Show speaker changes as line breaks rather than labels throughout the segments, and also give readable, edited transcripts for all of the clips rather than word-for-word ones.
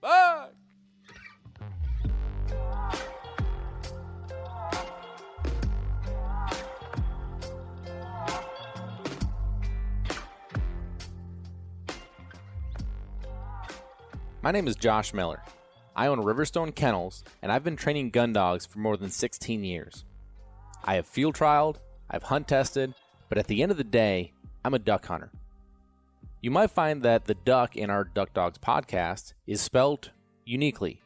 Bye. My name is Josh Miller. I own Riverstone Kennels, and I've been training gun dogs for more than 16 years. I have field trialed, I've hunt tested, but at the end of the day, I'm a duck hunter. You might find that the duck in our Duck Dogs podcast is spelled uniquely.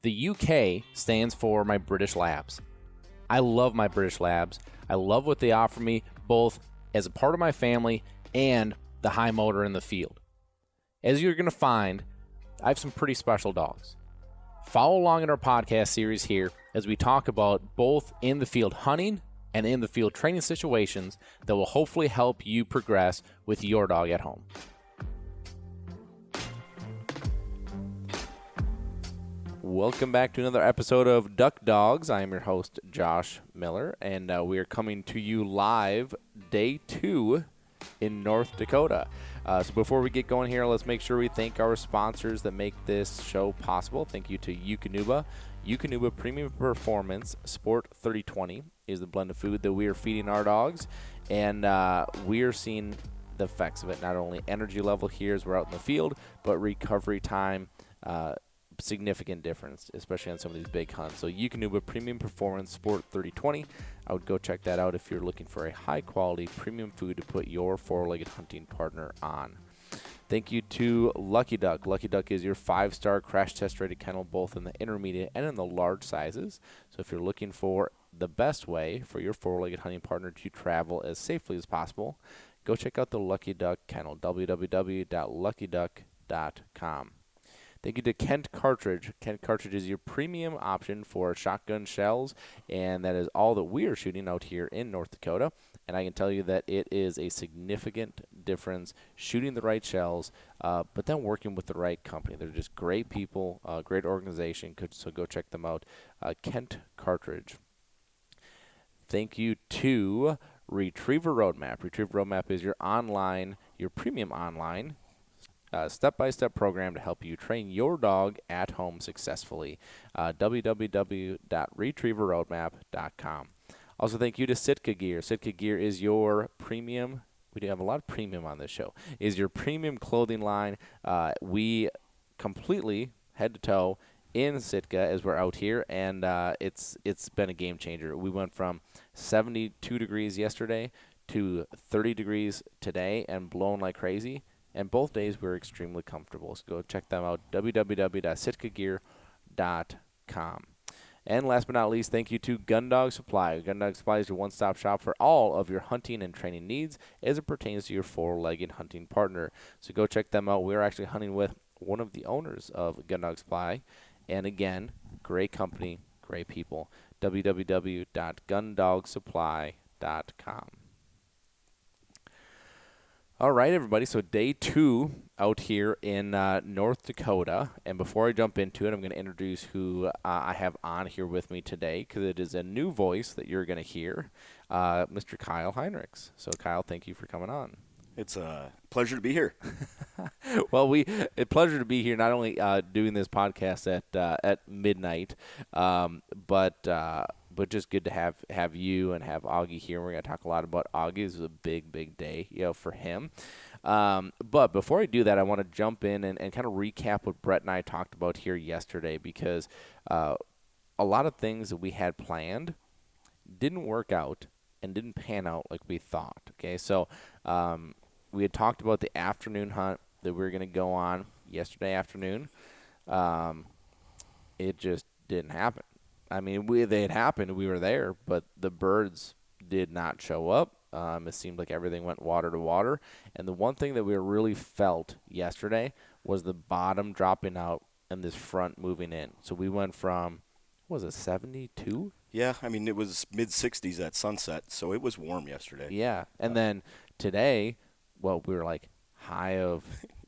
The UK stands for my British Labs. I love my British Labs. I love what they offer me, both as a part of my family and the high motor in the field. As you're going to find, I have some pretty special dogs. Follow along in our podcast series here as we talk about both in the field hunting and in the field training situations that will hopefully help you progress with your dog at home. Welcome back to another episode of Duck Dogs. I am your host, Josh Miller, and we are coming to you live day 2 in North Dakota. So before we get going here, let's make sure we thank our sponsors that make this show possible. Thank you to Eukanuba. Eukanuba Premium Performance Sport 3020 is the blend of food that we are feeding our dogs, and we are seeing the effects of it. Not only energy level here as we're out in the field, but recovery time, significant difference, especially on some of these big hunts. So Eukanuba Premium Performance Sport 3020. I would go check that out if you're looking for a high-quality premium food to put your four-legged hunting partner on. Thank you to Lucky Duck. Lucky Duck is your 5-star crash test-rated kennel, both in the intermediate and in the large sizes. So if you're looking for the best way for your four-legged hunting partner to travel as safely as possible, go check out the Lucky Duck kennel, www.luckyduck.com. Thank you to Kent Cartridge. Kent Cartridge is your premium option for shotgun shells, and that is all that we are shooting out here in North Dakota. And I can tell you that it is a significant difference shooting the right shells, but then working with the right company. They're just great people, great organization, so go check them out. Kent Cartridge. Thank you to Retriever Roadmap. Retriever Roadmap is your premium online step-by-step program to help you train your dog at home successfully. www.retrieverroadmap.com. Also, thank you to Sitka Gear. Sitka Gear is your premium. We do have a lot of premium on this show. Is your premium clothing line. We completely head to toe in Sitka as we're out here, and it's been a game changer. We went from 72 degrees yesterday to 30 degrees today, and blown like crazy. And both days we're extremely comfortable. So go check them out, www.sitkagear.com. And last but not least, thank you to Gun Dog Supply. Gun Dog Supply is your one-stop shop for all of your hunting and training needs as it pertains to your four-legged hunting partner. So go check them out. We're actually hunting with one of the owners of Gun Dog Supply. And again, great company, great people. www.gundogsupply.com. All right, everybody, so day 2 out here in North Dakota, and before I jump into it, I'm going to introduce who I have on here with me today, because it is a new voice that you're going to hear, Mr. Kyle Hinrichs. So, Kyle, thank you for coming on.
It's a pleasure to be here.
Well, it's a pleasure to be here, not only doing this podcast at midnight, but just good to have you and have Auggie here. We're going to talk a lot about Auggie. This is a big day, for him. But before I do that, I want to jump in and kind of recap what Brett and I talked about here yesterday, because a lot of things that we had planned didn't work out and didn't pan out like we thought. Okay, so we had talked about the afternoon hunt that we were going to go on yesterday afternoon. It just didn't happen. I mean, they had happened. We were there, but the birds did not show up. It seemed like everything went water to water. And the one thing that we really felt yesterday was the bottom dropping out and this front moving in. So we went from, what was it, 72?
Yeah, I mean, it was mid-60s at sunset, so it was warm yesterday.
Yeah, and then today, well, we were like high of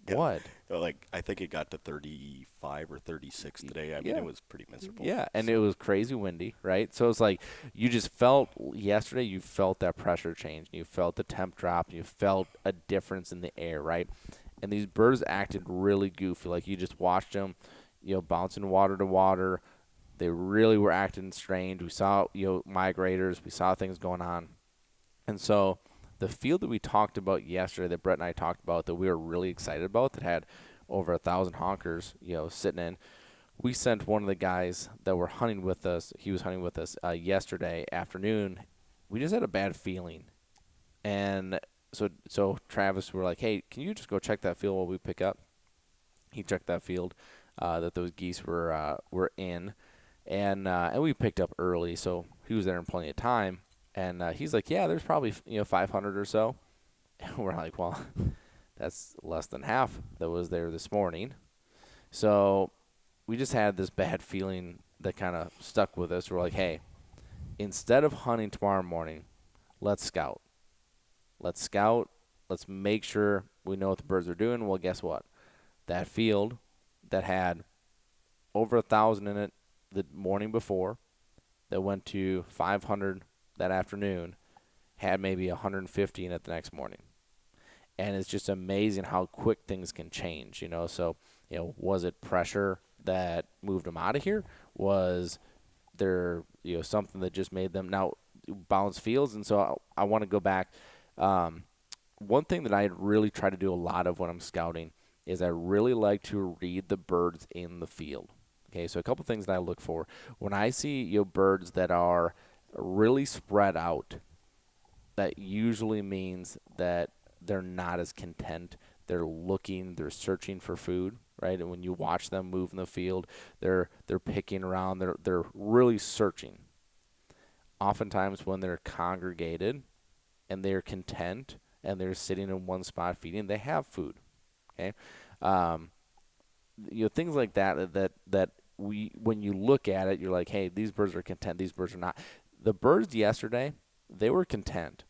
what?
Like, I think it got to 35 or 36 today. I mean, it was pretty miserable.
Yeah, and it was crazy windy, right? So it's like you just felt yesterday, you felt that pressure change. You felt the temp drop. You felt a difference in the air, right? and these birds acted really goofy. Like you just watched them, bouncing water to water. They really were acting strange. We saw, migrators. We saw things going on. And so the field that we talked about yesterday, that Brett and I talked about, that we were really excited about, that had over 1,000 honkers, sitting in, we sent one of the guys that were hunting with us. He was hunting with us yesterday afternoon. We just had a bad feeling. And so Travis, we were like, hey, can you just go check that field while we pick up? He checked that field that those geese were in. And we picked up early, so he was there in plenty of time. And he's like, yeah, there's probably 500 or so. And we're like, well, that's less than half that was there this morning. So we just had this bad feeling that kind of stuck with us. We're like, hey, instead of hunting tomorrow morning, let's scout. Let's scout. Let's make sure we know what the birds are doing. Well, guess what? That field that had over 1,000 in it the morning before, that went to 500 that afternoon, had maybe 150 in it the next morning. And it's just amazing how quick things can change, So, was it pressure that moved them out of here? Was there, something that just made them now bounce fields? And so I want to go back. One thing that I really try to do a lot of when I'm scouting is I really like to read the birds in the field. Okay, so a couple things that I look for. When I see, birds that are really spread out, that usually means that they're not as content. They're looking, they're searching for food, right? And when you watch them move in the field, they're picking around, they're really searching. Oftentimes when they're congregated and they're content and they're sitting in one spot feeding, they have food. Okay? Things like that when you look at it, you're like, hey, these birds are content, these birds are not. The birds yesterday, they were content.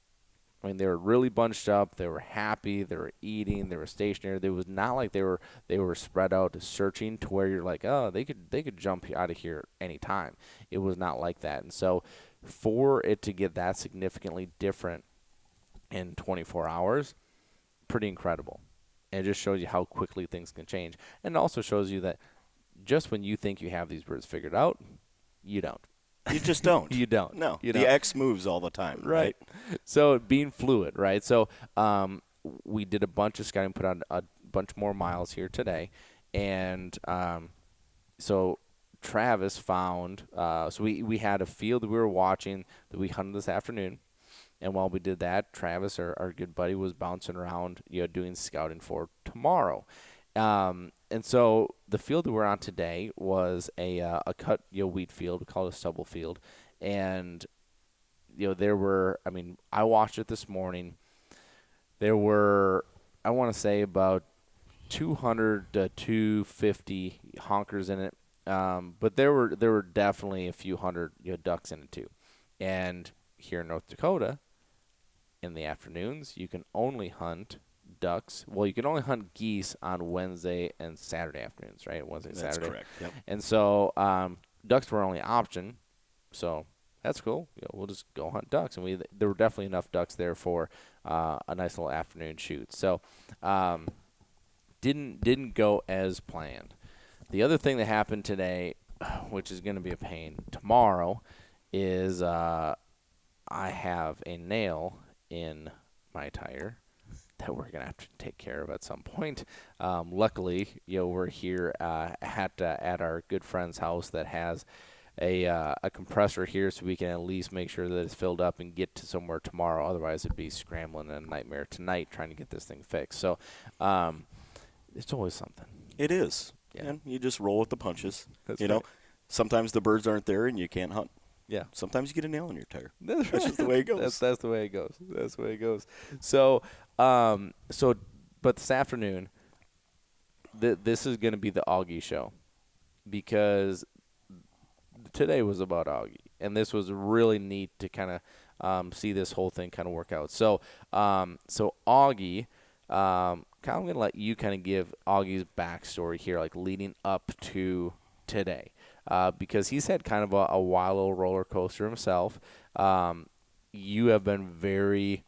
I mean, they were really bunched up. They were happy. They were eating. They were stationary. It was not like they were spread out searching to where you're like, oh, they could jump out of here any time. It was not like that. And so, for it to get that significantly different in 24 hours, pretty incredible. And it just shows you how quickly things can change. And it also shows you that just when you think you have these birds figured out, you don't.
You just don't.
You don't.
No.
You
the
don't.
X moves all the time, right?
So being fluid, right? So we did a bunch of scouting, put on a bunch more miles here today. And so Travis found, so we had a field that we were watching that we hunted this afternoon. And while we did that, Travis, our good buddy, was bouncing around, doing scouting for tomorrow. And so the field that we're on today was a cut wheat field. We call it a stubble field. And, there were, I watched it this morning. There were, I want to say, about 200 to 250 honkers in it. But there were definitely a few hundred ducks in it too. And here in North Dakota, in the afternoons, you can only hunt ducks. Well, you can only hunt geese on Wednesday and Saturday afternoons, right? Wednesday and Saturday.
That's correct. Yep.
And so ducks were our only option. So that's cool. We'll just go hunt ducks. And there were definitely enough ducks there for a nice little afternoon shoot. So didn't go as planned. The other thing that happened today, which is going to be a pain tomorrow, is I have a nail in my tire that we're gonna have to take care of at some point. Luckily, we're here at our good friend's house that has a compressor here, so we can at least make sure that it's filled up and get to somewhere tomorrow. Otherwise, it'd be scrambling and a nightmare tonight trying to get this thing fixed. So, it's always something.
It is,
yeah.
And you just roll with the punches.
That's
you
right.
know, sometimes the birds aren't there and you can't hunt.
Yeah.
Sometimes you get a nail in your tire.
That's
just the way it goes.
That's the way it goes. That's the way it goes. So, but this afternoon, this is going to be the Auggie show, because today was about Auggie, and this was really neat to kind of see this whole thing kind of work out. So, Auggie, Kyle, I'm going to let you kind of give Augie's backstory here, like leading up to today. Because he's had kind of a wild little roller coaster himself. You have been very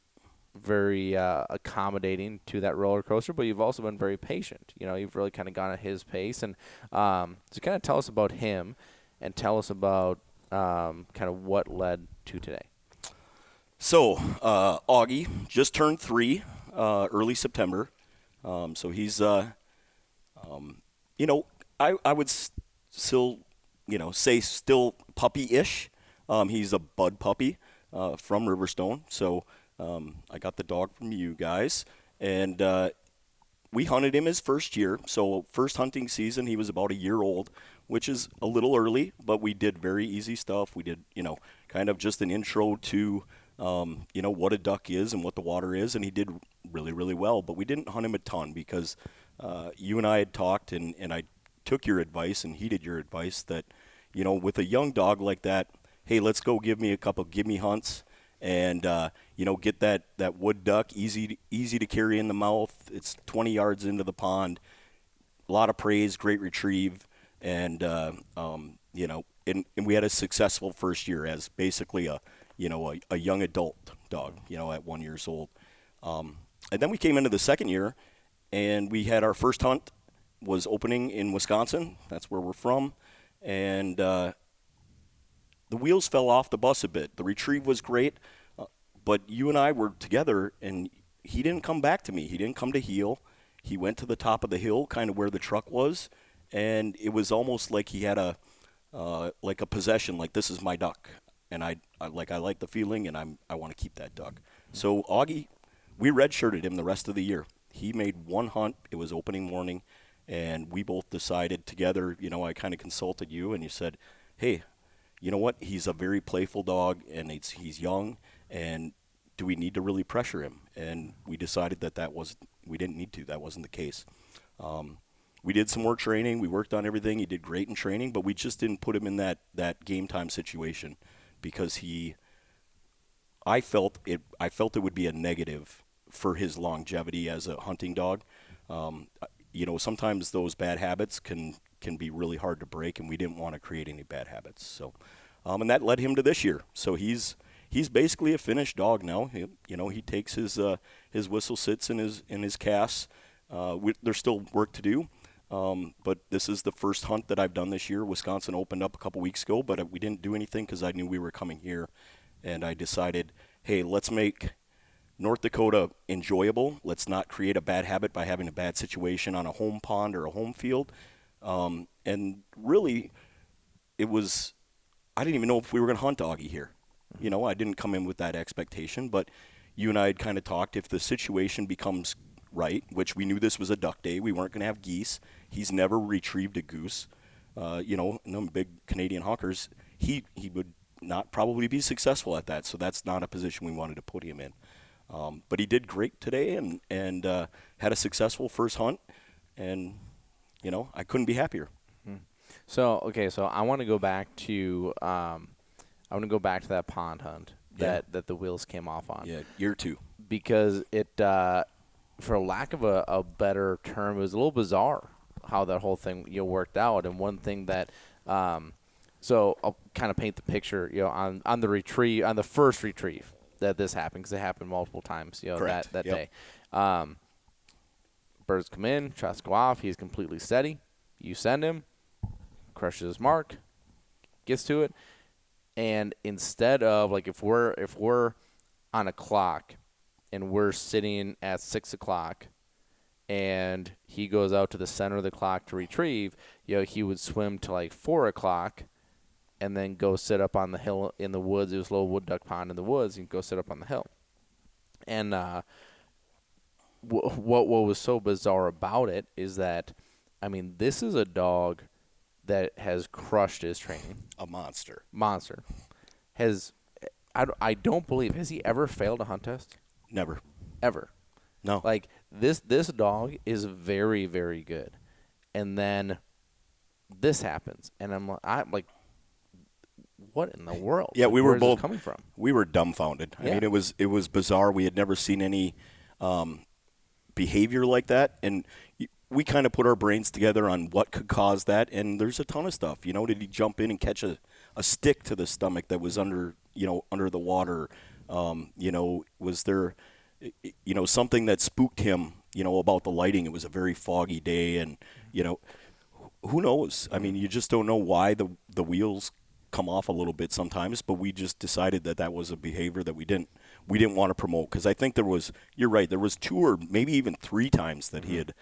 very accommodating to that roller coaster, but you've also been very patient. You've really kind of gone at his pace. And so kind of tell us about him and tell us about kind of what led to today.
So, Auggie just turned 3 early September. So he's, I would still, say still puppy-ish. He's a bud puppy from Riverstone. So I got the dog from you guys. And we hunted him his first year. So first hunting season, he was about a year old, which is a little early, but we did very easy stuff. We did, kind of just an intro to what a duck is and what the water is, and he did really, really well. But we didn't hunt him a ton because you and I had talked, and I took your advice and heeded your advice that, with a young dog like that, hey, let's go give me a couple gimme hunts and, get that wood duck easy to carry in the mouth. It's 20 yards into the pond, a lot of praise, great retrieve, and, and we had a successful first year as basically a young adult dog, at 1 year old. And then we came into the second year, and we had our first hunt was opening in Wisconsin. That's where we're from. And the wheels fell off the bus a bit. The retrieve was great, but you and I were together, and he didn't come back to me. He didn't come to heel. He went to the top of the hill, kind of where the truck was, and it was almost like he had a possession, like this is my duck. And I like the feeling, and I want to keep that duck. So Auggie, we redshirted him the rest of the year. He made one hunt. It was opening morning, and we both decided together. I kind of consulted you, and you said, "Hey, you know what? He's a very playful dog, and he's young. And do we need to really pressure him?" And we decided we didn't need to. That wasn't the case. We did some more training. We worked on everything. He did great in training, but we just didn't put him in that game time situation. Because I felt it would be a negative for his longevity as a hunting dog. Sometimes those bad habits can be really hard to break, and we didn't want to create any bad habits. So, and that led him to this year. So he's basically a finished dog now. He takes his whistle sits in his casts. There's still work to do. But this is the first hunt that I've done this year. Wisconsin opened up a couple weeks ago, but we didn't do anything because I knew we were coming here. And I decided, hey, let's make North Dakota enjoyable. Let's not create a bad habit by having a bad situation on a home pond or a home field. And really, I didn't even know if we were going to hunt Auggie here. I didn't come in with that expectation, but you and I had kind of talked. If the situation becomes right, which we knew this was a duck day, we weren't going to have geese. He's never retrieved a goose. No big Canadian hawkers. He would not probably be successful at that, so that's not a position we wanted to put him in. But he did great today and had a successful first hunt, and I couldn't be happier.
So I want to go back to that pond hunt that the wheels came off on.
Yeah, year 2.
Because it, for lack of a better term, it was a little bizarre how that whole thing worked out. And one thing that, so I'll kind of paint the picture, on the retrieve, on the first retrieve that this happened, because it happened multiple times,
Correct.
that
Yep.
day. Birds come in, shots go off, he's completely steady. You send him, crushes his mark, gets to it, and instead of, like, if we're on a clock and we're sitting at 6 o'clock and he goes out to the center of the clock to retrieve, he would swim to like 4 o'clock and then go sit up on the hill in the woods. It was a little wood duck pond in the woods. He'd go sit up on the hill. And what was so bizarre about it is that, this is a dog that has crushed his training.
A monster.
I don't believe, has he ever failed a hunt test?
Never.
Ever.
No.
Like, this dog is very, very good. And then this happens. And I'm like, what in the world?
Yeah, we were both
coming from.
We were dumbfounded.
Yeah.
I mean, it was bizarre. We had never seen any behavior like that, and we kind of put our brains together on what could cause that. And there's a ton of stuff. Did he jump in and catch a stick to the stomach that was under the water? Was there something that spooked him, about the lighting. It was a very foggy day, and who knows? I mean, you just don't know why the wheels come off a little bit sometimes, but we just decided that was a behavior that we didn't want to promote, because I think you're right, there was 2 or maybe even 3 times that he had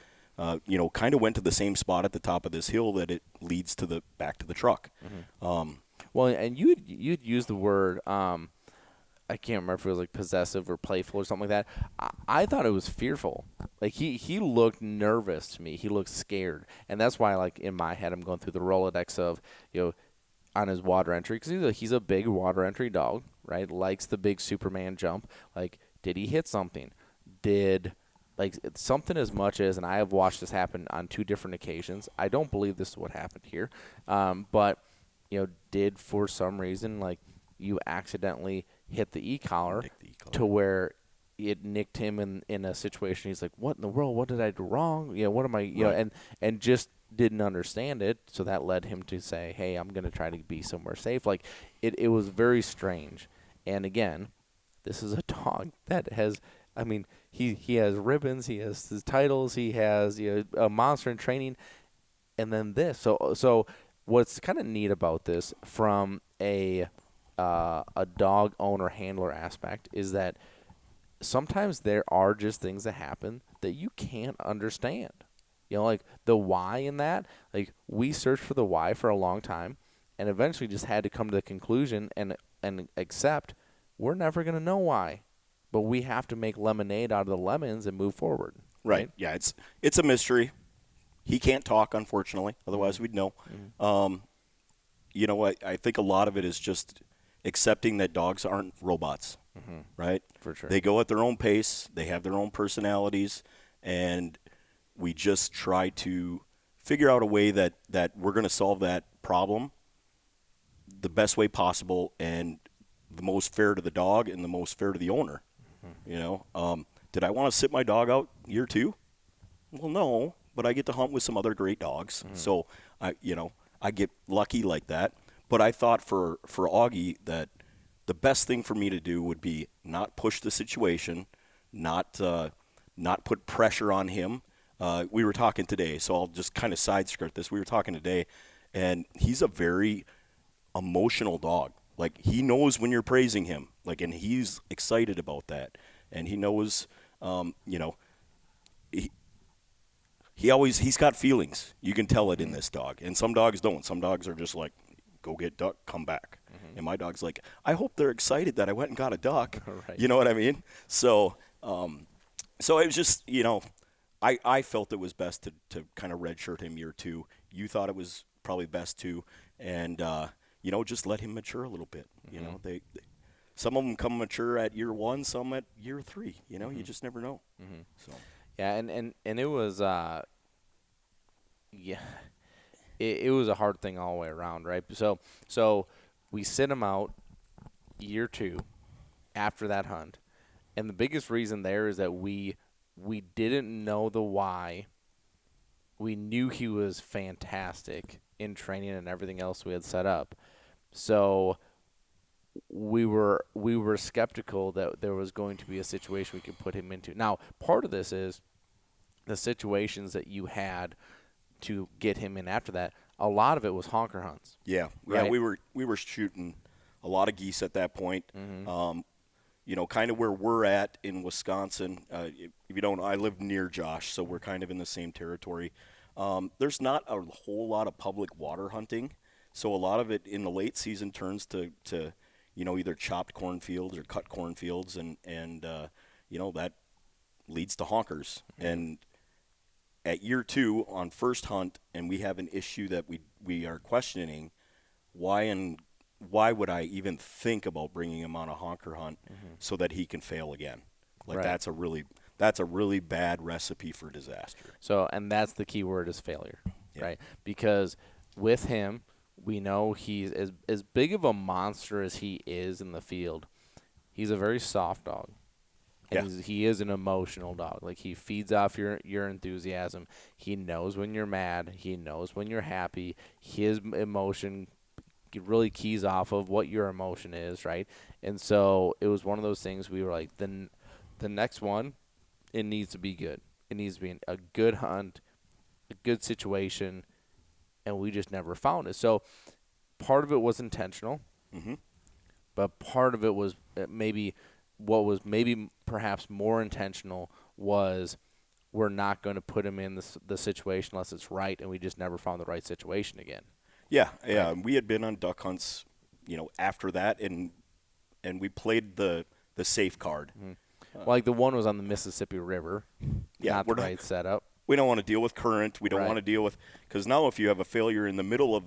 kind of went to the same spot at the top of this hill that it leads to the back to the truck.
Well, and you'd use the word I can't remember if it was like possessive or playful or something like that. I thought it was fearful. Like he looked nervous to me. He looked scared, and that's why, like, in my head, I'm going through the Rolodex of on his water entry, because he's a big water entry dog, right? Likes the big Superman jump. Like, did he hit something? Did like something as much as, and I have watched this happen on 2 different occasions. I don't believe this is what happened here, but did for some reason like you accidentally hit the e-collar to where it nicked him in a situation. He's like, what in the world? What did I do wrong? What am I,
Right.
and just didn't understand it. So that led him to say, hey, I'm going to try to be somewhere safe. Like it was very strange. And again, this is a dog that has, I mean, he has ribbons, he has his titles, he has a monster in training, and then this. So what's kind of neat about this from a dog owner handler aspect is that sometimes there are just things that happen that you can't understand. Like the why in that. Like we searched for the why for a long time, and eventually just had to come to the conclusion and accept we're never gonna know why, but we have to make lemonade out of the lemons and move forward.
Right. Yeah, it's a mystery. He can't talk, unfortunately. Otherwise, we'd know. I think a lot of it is just accepting that dogs aren't robots, right?
For sure.
They go at their own pace. They have their own personalities, and we just try to figure out a way that we're going to solve that problem the best way possible and the most fair to the dog and the most fair to the owner. Did I want to sit my dog out year 2? Well, no, but I get to hunt with some other great dogs. So I get lucky like that. But I thought for Auggie that the best thing for me to do would be not push the situation, not put pressure on him. We were talking today, so I'll just kind of side skirt this. We were talking today, and he's a very emotional dog. Like, he knows when you're praising him, like, and he's excited about that. And he knows, he's got feelings. You can tell it in this dog. And some dogs don't. Some dogs are just like, go get duck, come back. And my dog's like, I hope they're excited that I went and got a duck.
Right.
You know what I mean? So it was just, I felt it was best to kind of redshirt him year 2. You thought it was probably best to, and just let him mature a little bit. They some of them come mature at year 1, some at year 3. You just never know. So
Yeah, and it was it was a hard thing all the way around, right? So we sit him out year 2 after that hunt, and the biggest reason there is that we didn't know the why. We knew he was fantastic in training and everything else we had set up, so we were skeptical that there was going to be a situation we could put him into. Now, part of this is the situations that you had to get him in after that. A lot of it was honker hunts.
yeah,
Right.
we were shooting a lot of geese at that point. Kind of where we're at in Wisconsin. If you don't, I live near Josh, so we're kind of in the same territory. There's not a whole lot of public water hunting, so a lot of it in the late season turns to either chopped cornfields or cut cornfields, and that leads to honkers. And at year 2 on first hunt, and we have an issue that we are questioning, why would I even think about bringing him on a honker hunt so that he can fail again? Like,
Right.
that's a really bad recipe for disaster.
So, and that's the key word is failure,
Yeah.
right? Because with him, we know he's as big of a monster as he is in the field. He's a very soft dog. And he is an emotional dog. Like, he feeds off your enthusiasm. He knows when you're mad. He knows when you're happy. His emotion really keys off of what your emotion is, right? And so it was one of those things we were like, then the next one, it needs to be good. It needs to be a good hunt, a good situation, and we just never found it. So part of it was intentional,
Mm-hmm.
but part of it was maybe what was maybe perhaps more intentional was we're not going to put him in the situation unless it's right, and we just never found the right situation again.
Yeah, yeah.
Right.
We had been on duck hunts, after that, and we played the safe card.
Well, like the one was on the Mississippi River,
Yeah,
not the right setup.
we don't want to deal with current. We don't
Right.
want to deal with because now if you have a failure in the middle of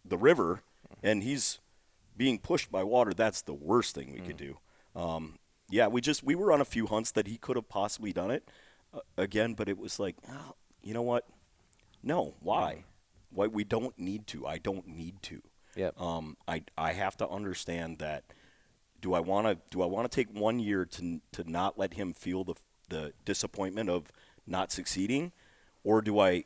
the river and he's being pushed by water, that's the worst thing we could do. Yeah, we were on a few hunts that he could have possibly done it again, but it was like, oh, you know what? No, why? Why we don't need to. I don't need to.
Yep.
I have to understand that. Do I want to take 1 year to not let him feel the disappointment of not succeeding, or do I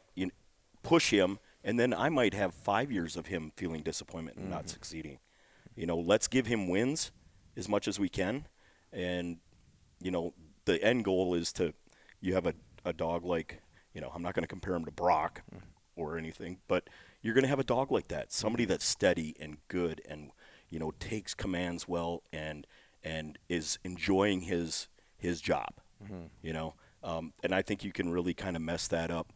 push him and then I might have 5 years of him feeling disappointment and not succeeding? Let's give him wins as much as we can, and the end goal is you have a dog like I'm not going to compare him to Brock or anything, but you're going to have a dog like that, somebody that's steady and good and takes commands well and is enjoying his job. And I think you can really kind of mess that up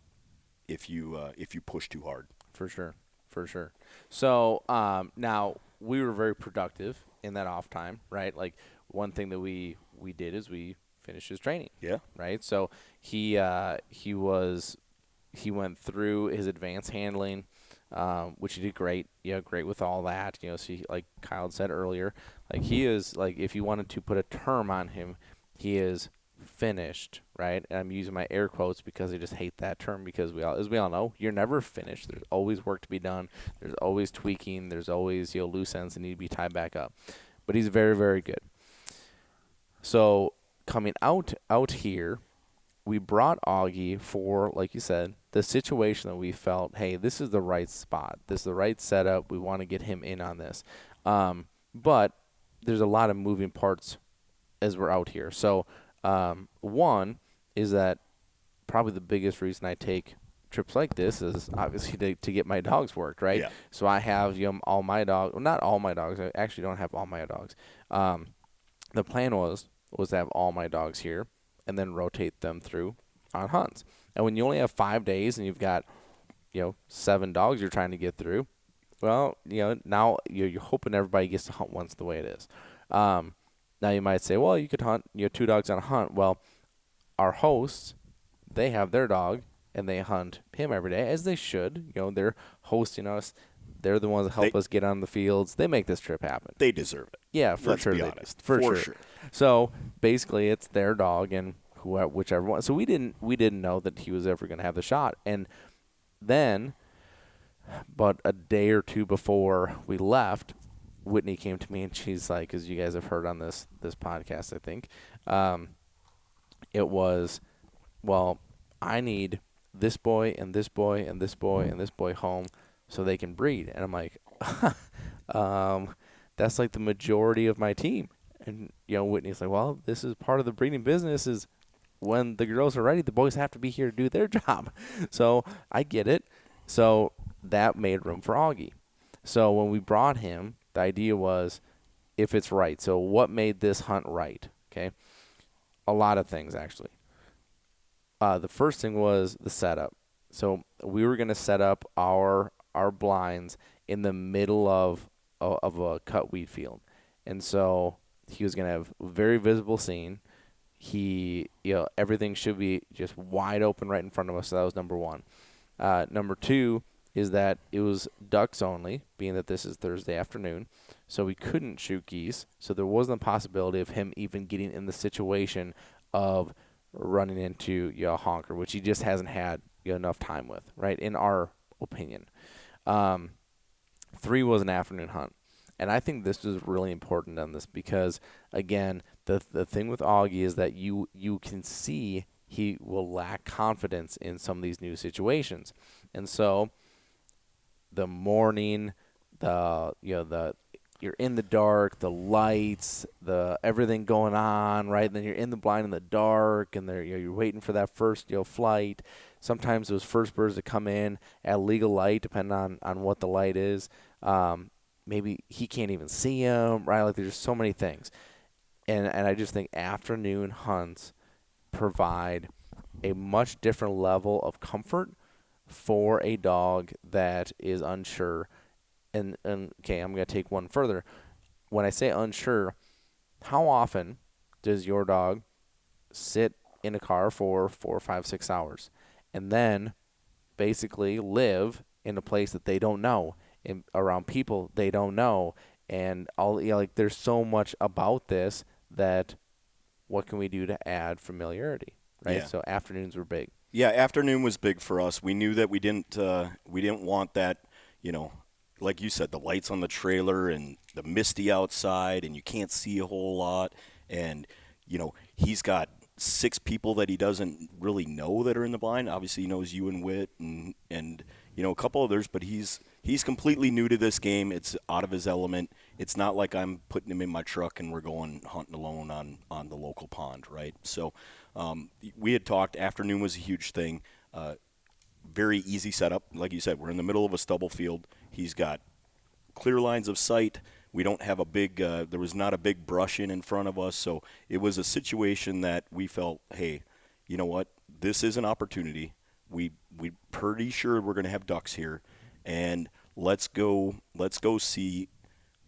if you push too hard.
For sure. So now we were very productive in that off time, right? Like one thing that we did is we finished his training.
Yeah.
Right. So he went through his advanced handling, which he did great. Great with all that. So he, like Kyle said earlier, like he is like if you wanted to put a term on him, he is finished, right? And I'm using my air quotes because I just hate that term because as we all know, you're never finished. There's always work to be done. There's always tweaking. There's always loose ends that need to be tied back up. But he's very, very good. So coming out here, we brought Auggie for, like you said, the situation that we felt, hey, this is the right spot. This is the right setup. We want to get him in on this. But there's a lot of moving parts as we're out here. So one is that probably the biggest reason I take trips like this is obviously to get my dogs worked, right?
Yeah.
So I have all my dogs. Well, not all my dogs. I actually don't have all my dogs. The plan was to have all my dogs here and then rotate them through on hunts. And when you only have 5 days and you've got 7 dogs you're trying to get through, well, now you're hoping everybody gets to hunt once the way it is. Now you might say, well, you could hunt 2 dogs on a hunt. Well, our hosts, they have their dog and they hunt him every day, as they should. They're hosting us. They're the ones that help us get on the fields. They make this trip happen.
They deserve it.
Yeah, for
Let's
sure.
be honest.
For
For
sure.
sure.
So basically, it's their dog and whichever one. So we didn't know that he was ever going to have the shot. And then, but a day or two before we left, Whitney came to me and she's like, as you guys have heard on this podcast, I think, it was, well, I need this boy and this boy and this boy and this boy home so they can breed. And I'm like, that's like the majority of my team. And, Whitney's like, well, this is part of the breeding business is when the girls are ready, the boys have to be here to do their job. So I get it. So that made room for Auggie. So when we brought him, the idea was if it's right. So what made this hunt right? Okay. A lot of things, actually. The first thing was the setup. So we were going to set up our blinds in the middle of a cut wheat field. And so he was going to have a very visible scene. Everything should be just wide open right in front of us. So that was number one. Number two is that it was ducks only, being that this is Thursday afternoon. So we couldn't shoot geese. So there wasn't a possibility of him even getting in the situation of running into a honker, which he just hasn't had enough time with, right, in our opinion. 3 was an afternoon hunt. And I think this is really important on this because, again, the thing with Auggie is that you can see he will lack confidence in some of these new situations. And so the morning, the you're in the dark, the lights, the everything going on, right? And then you're in the blind in the dark, and you're waiting for that first flight. Sometimes those first birds that come in at legal light, depending on what the light is, maybe he can't even see them, right? Like there's so many things, and I just think afternoon hunts provide a much different level of comfort for a dog that is unsure. And okay, I'm going to take one further. When I say unsure, how often does your dog sit in a car for 4, 5, 6 hours and then basically live in a place that they don't know, around people they don't know, and all like there's so much about this that what can we do to add familiarity, right?
Yeah.
So afternoons were big.
Yeah, afternoon was big for us. We knew that we didn't want that, like you said, the lights on the trailer and the misty outside, and you can't see a whole lot. And he's got 6 people that he doesn't really know that are in the blind. Obviously, he knows you and Whit and a couple others, but he's completely new to this game. It's out of his element. It's not like I'm putting him in my truck and we're going hunting alone on the local pond, right? So we had talked. Afternoon was a huge thing. Very easy setup. Like you said, we're in the middle of a stubble field. He's got clear lines of sight. We don't have a big there was not a big brush in front of us, so it was a situation that we felt, hey, you know what? This is an opportunity. We're pretty sure we're going to have ducks here, and let's go see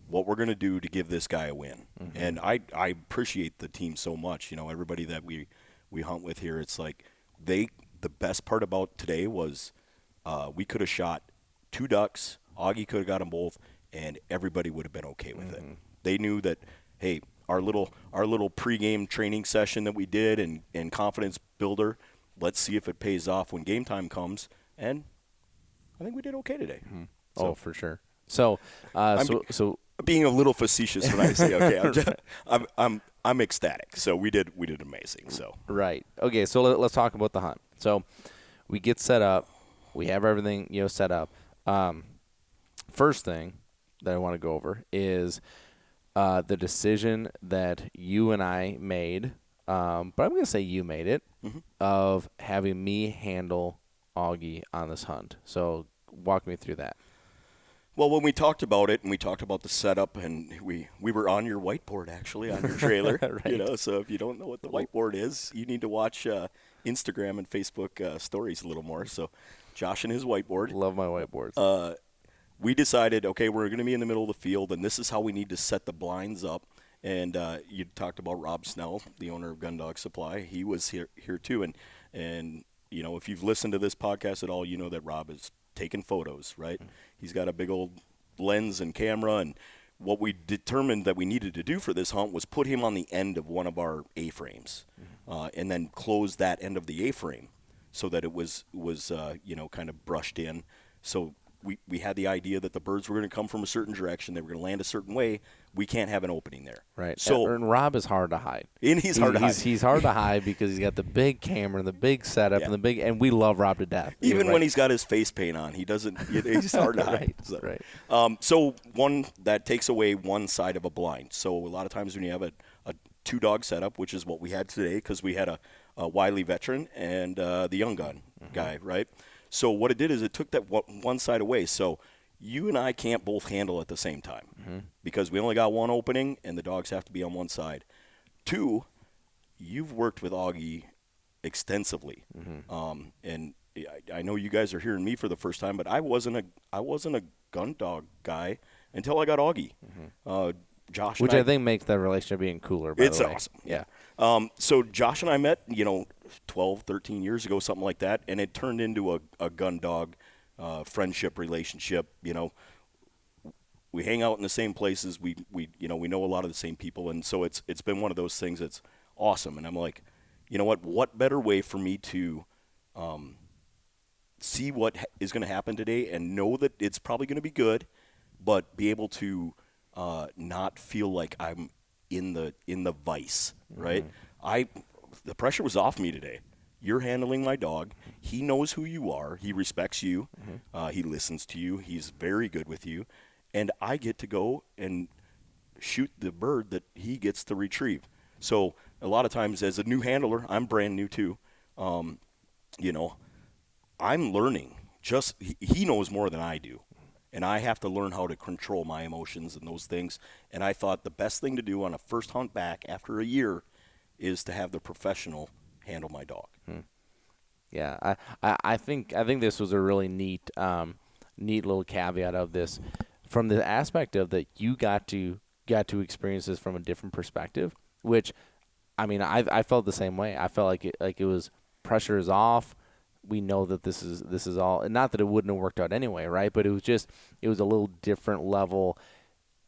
what we're going to do to give this guy a win. Mm-hmm. And I appreciate the team so much. Everybody that we hunt with here, it's like the best part about today was we could have shot 2 ducks. Auggie could have got them both, and everybody would have been okay with it. They knew that, hey, our little pregame training session that we did and confidence builder, let's see if it pays off when game time comes. And I think we did okay today.
Mm-hmm. So, for sure. So, so
being a little facetious when I say okay, I'm ecstatic. So we did amazing. So
right. Okay. So let's talk about the hunt. So we get set up. We have everything set up. First thing that I want to go over is the decision that you and I made. But I'm going to say you made it, of having me handle Auggie on this hunt. So walk me through that.
Well, when we talked about it and we talked about the setup, and we were on your whiteboard, actually, on your trailer.
Right.
So if you don't know what the whiteboard is, you need to watch Instagram and Facebook stories a little more. So Josh and his whiteboard.
Love my whiteboards.
We decided, okay, we're going to be in the middle of the field, and this is how we need to set the blinds up. And you talked about Rob Snell, the owner of Gun Dog Supply. He was here too. And if you've listened to this podcast at all, you know that Rob is taking photos, right? He's got a big old lens and camera, and what we determined that we needed to do for this hunt was put him on the end of one of our A-frames, and then close that end of the A-frame so that it was kind of brushed in. So we had the idea that the birds were going to come from a certain direction. They were going to land a certain way. We can't have an opening there.
Right.
So
and Rob is hard to hide.
And he's hard to hide.
He's hard to hide because he's got the big camera and the big setup and we love Rob to death.
Even when he's got his face paint on, he doesn't. He's hard to hide.
Right.
So one that takes away one side of a blind. So a lot of times when you have a 2-dog setup, which is what we had today, because we had a wily veteran and the young gun guy, right? So what it did is it took that one side away. So you and I can't both handle at the same time because we only got one opening and the dogs have to be on one side. 2, you've worked with Auggie extensively, and I know you guys are hearing me for the first time, but I wasn't a gun dog guy until I got Auggie. Josh,
which I think makes that relationship even cooler. By
it's
the way.
awesome.
Yeah.
So Josh and I met, 12, 13 years ago, something like that, and it turned into a gun dog friendship relationship. We hang out in the same places. We know a lot of the same people, and so it's been one of those things that's awesome. And I'm like, you know what better way for me to see what is going to happen today and know that it's probably going to be good, but be able to not feel like I'm in the vice, right? The pressure was off me today. You're handling my dog. He knows who you are. He respects you. He listens to you. He's very good with you. And I get to go and shoot the bird that he gets to retrieve. So a lot of times as a new handler, I'm brand new too. You know, I'm learning. Just he knows more than I do, and I have to learn how to control my emotions and those things. And I thought the best thing to do on a first hunt back after a year is to have the professional handle my dog.
Yeah, I think this was a really neat little caveat of this, from the aspect of that you got to experience this from a different perspective. Which, I mean, I felt the same way. I felt like it was pressure is off. We know that this is all, and not that it wouldn't have worked out anyway, right? But it was a little different level.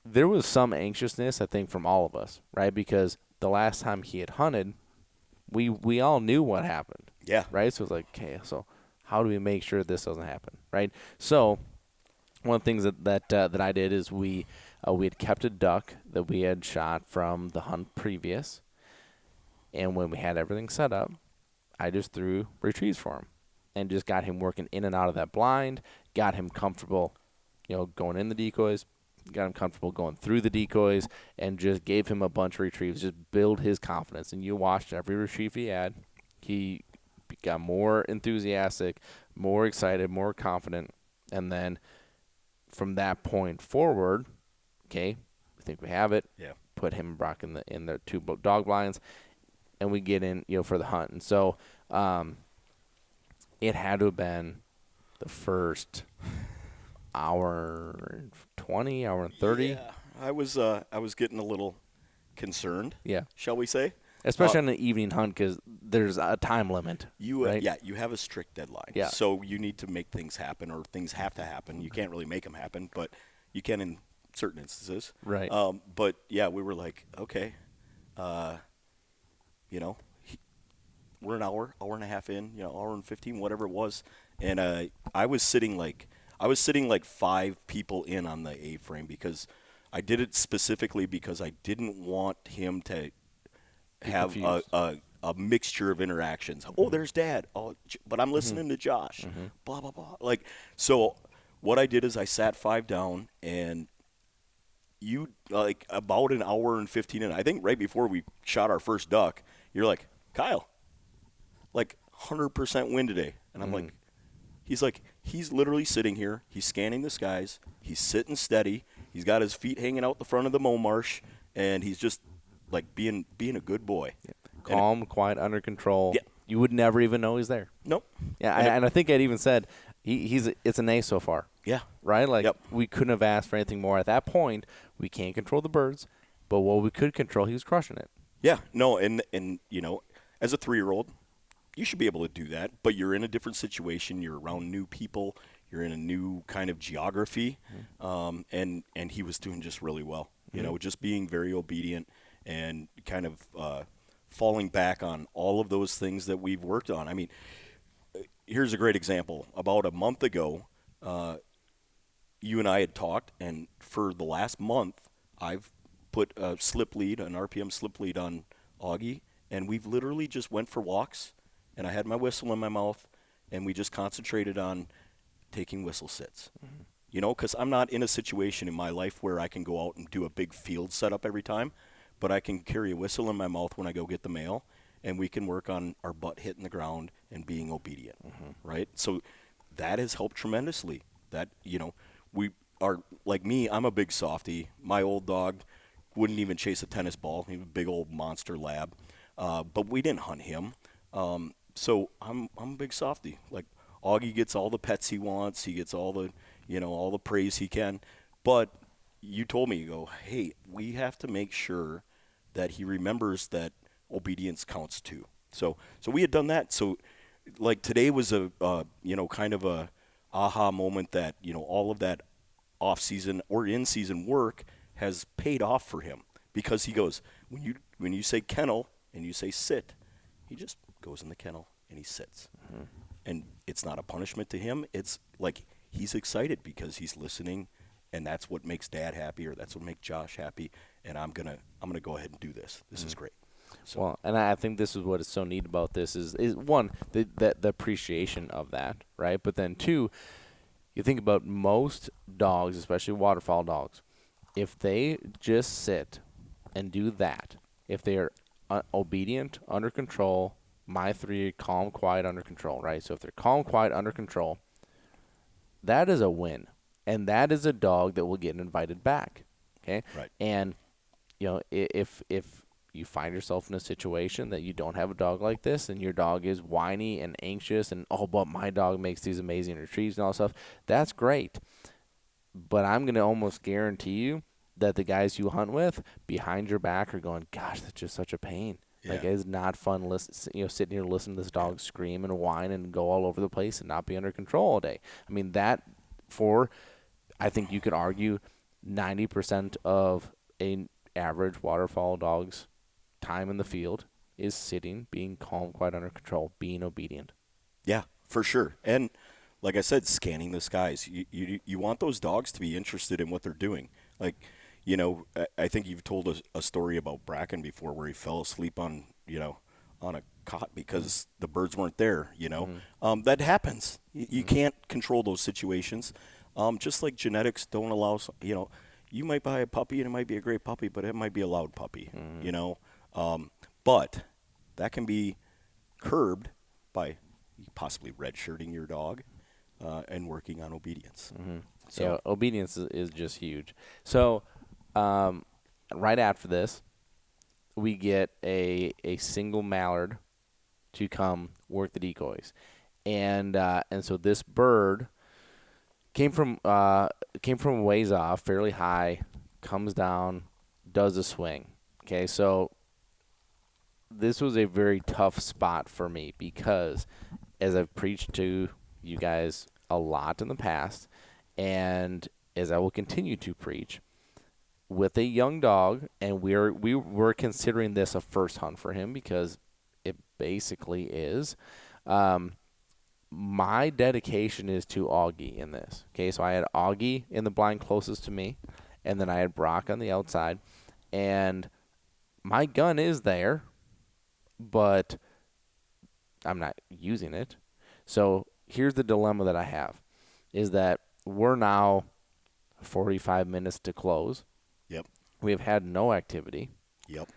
There was some anxiousness, I think, from all of us, right? Because the last time he had hunted, we all knew what happened.
Yeah.
Right? So it's like, okay, so how do we make sure this doesn't happen, right? So one of the things that I did is we had kept a duck that we had shot from the hunt previous, and when we had everything set up, I just threw retrieves for him and just got him working in and out of that blind, got him comfortable, going in the decoys, got him comfortable going through the decoys, and just gave him a bunch of retrieves, just build his confidence. And you watched every retrieve he had. He got more enthusiastic, more excited, more confident. And then from that point forward, okay, we think we have it.
Yeah.
Put him and Brock in the two dog blinds, and we get in, for the hunt. And so it had to have been the first hour and 20, hour and 30.
Yeah, I was getting a little concerned.
Yeah.
Shall we say?
Especially on an evening hunt, because there's a time limit.
You have a strict deadline.
Yeah.
So you need to make things happen, or things have to happen. You can't really make them happen, but you can in certain instances.
Right.
But yeah, we were like, okay, we're an hour and a half in, hour and 15, whatever it was, and I was sitting like 5 people in on the A-frame, because I did it specifically because I didn't want him to have a mixture of interactions. Mm-hmm. Oh, there's Dad. Oh, but I'm listening to Josh. Mm-hmm. Blah blah blah. So what I did is I sat 5 down, and you about an hour and 15 in. I think right before we shot our first duck, you're like, Kyle, 100% wind today, and I'm like, he's literally sitting here. He's scanning the skies. He's sitting steady. He's got his feet hanging out the front of the mow marsh, and he's just being a good boy.
Yeah. Calm, quiet, under control.
Yeah.
You would never even know he's there.
Nope.
Yeah, and I think I'd even said it's an A so far.
Yeah.
Right?
Yep.
We couldn't have asked for anything more. At that point, we can't control the birds, but what we could control, he was crushing it.
Yeah. No, and as a 3-year-old, you should be able to do that, but you're in a different situation. You're around new people. You're in a new kind of geography, and he was doing just really well. Just being very obedient and kind of falling back on all of those things that we've worked on. I mean, here's a great example. About a month ago, you and I had talked, and for the last month, I've put a slip lead, an RPM slip lead on Auggie, and we've literally just went for walks, and I had my whistle in my mouth, and we just concentrated on taking whistle sits. Mm-hmm. Because I'm not in a situation in my life where I can go out and do a big field setup every time, but I can carry a whistle in my mouth when I go get the mail, and we can work on our butt hitting the ground and being obedient, right? So that has helped tremendously. That, we are, like me, I'm a big softie. My old dog wouldn't even chase a tennis ball. He was a big old monster lab, but we didn't hunt him. So I'm a big softie. Auggie gets all the pets he wants. He gets all the, all the praise he can. But you told me, you go, hey, we have to make sure that he remembers that obedience counts too. So we had done that. So today was a, kind of a aha moment that, all of that off-season or in-season work has paid off for him, because he goes, when you say kennel and you say sit, he just goes in the kennel and he sits. Mm-hmm. And it's not a punishment to him. It's he's excited because he's listening, and that's what makes Dad happy, or that's what makes Josh happy. And I'm gonna go ahead and do this. This is great. So.
Well, and I think this is what is so neat about this is one, the appreciation of that, right? But then two, you think about most dogs, especially waterfowl dogs, if they just sit and do that, if they are obedient, under control, my 3, calm, quiet, under control, right? So if they're calm, quiet, under control, that is a win. And that is a dog that will get invited back. Okay?
Right.
And, if you find yourself in a situation that you don't have a dog like this and your dog is whiny and anxious and, oh, but my dog makes these amazing retrieves and all that stuff, that's great. But I'm going to almost guarantee you that the guys you hunt with behind your back are going, gosh, that's just such a pain.
Yeah.
Like, it's not fun sitting here listening to this dog scream and whine and go all over the place and not be under control all day. I mean, I think you could argue 90% of an average waterfowl dog's time in the field is sitting, being calm, quiet, under control, being obedient.
Yeah, for sure. And like I said, scanning the skies. You want those dogs to be interested in what they're doing. Like, I think you've told a story about Bracken before where he fell asleep on a cot because the birds weren't there,
Mm-hmm.
That happens. You can't control those situations. Just like genetics don't allow, you might buy a puppy and it might be a great puppy, but it might be a loud puppy, but that can be curbed by possibly redshirting your dog and working on obedience.
Mm-hmm.
So
Yeah, obedience is just huge. So right after this, we get a single mallard to come work the decoys, and so this bird came from a ways off, fairly high, comes down, does a swing. Okay, so this was a very tough spot for me because, as I've preached to you guys a lot in the past, and as I will continue to preach, with a young dog, and we were considering this a first hunt for him because it basically is. My dedication is to Auggie in this. Okay, so I had Auggie in the blind closest to me, and then I had Brock on the outside, and my gun is there, but I'm not using it. So here's the dilemma that I have, is that we're now 45 minutes to close.
Yep.
We have had no activity.
Yep.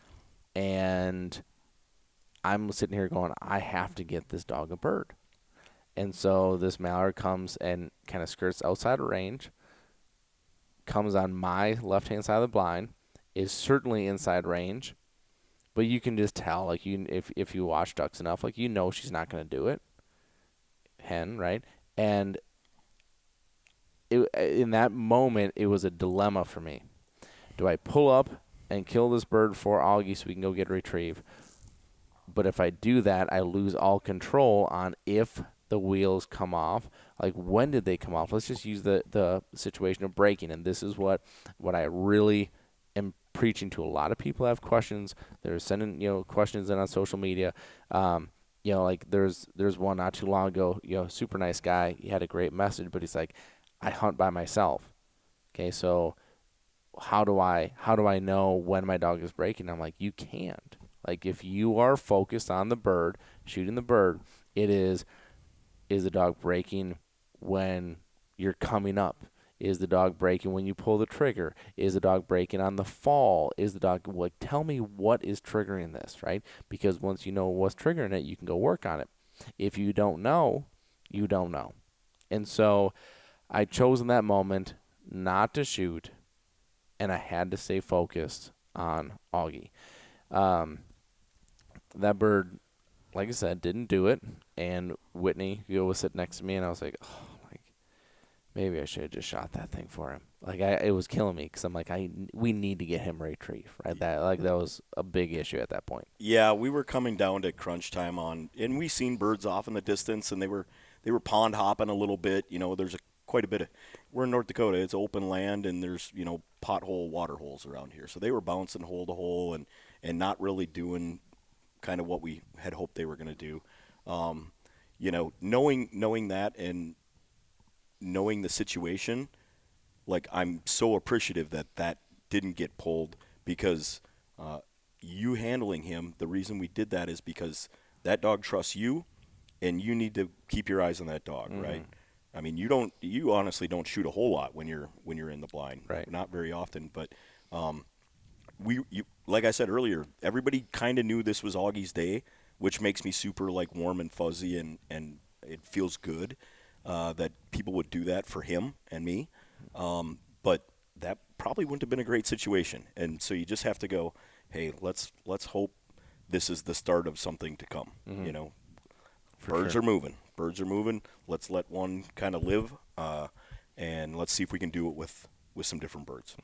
And I'm sitting here going, I have to get this dog a bird. And so this mallard comes and kind of skirts outside of range, comes on my left-hand side of the blind, is certainly inside range, but you can just tell, like, if you watch ducks enough, like, she's not going to do it. Hen, right? And in that moment, it was a dilemma for me. Do I pull up and kill this bird for Auggie so we can go get a retrieve? But if I do that, I lose all control on if the wheels come off. Like, when did they come off? Let's just use the situation of breaking. And this is what I really am preaching to. A lot of people have questions. They're sending questions in on social media. Like there's one not too long ago. Super nice guy. He had a great message, but he's like, I hunt by myself. Okay, so how do I know when my dog is breaking? I'm like, you can't. Like, if you are focused on the bird, shooting the bird, it is the dog breaking when you're coming up? Is the dog breaking when you pull the trigger? Is the dog breaking on the fall? Is the dog, like, tell me what is triggering this, right? Because once you know what's triggering it, you can go work on it. If you don't know, you don't know. And so I chose in that moment not to shoot, and I had to stay focused on Auggie. That bird, like I said, didn't do it, and Whitney was sitting next to me, and I was like, maybe I should have just shot that thing for him. Like, it was killing me because I'm like, we need to get him retrieved, right? That was a big issue at that point.
Yeah, we were coming down to crunch time and we seen birds off in the distance, and they were pond hopping a little bit. There's quite a bit of, we're in North Dakota, it's open land, and there's pothole water holes around here, so they were bouncing hole to hole and not really doing kind of what we had hoped they were going to do. Knowing that and knowing the situation, like, I'm so appreciative that didn't get pulled, because you handling him, the reason we did that is because that dog trusts you, and you need to keep your eyes on that dog, right? I mean, you honestly don't shoot a whole lot when you're in the blind.
Right.
Not very often, but like I said earlier, everybody kind of knew this was Augie's day, which makes me super like warm and fuzzy, and it feels good that people would do that for him and me. But that probably wouldn't have been a great situation, and so you just have to go, hey, let's hope this is the start of something to come. You know, birds are moving. Birds are moving. Let's let one kind of live, and let's see if we can do it with some different birds.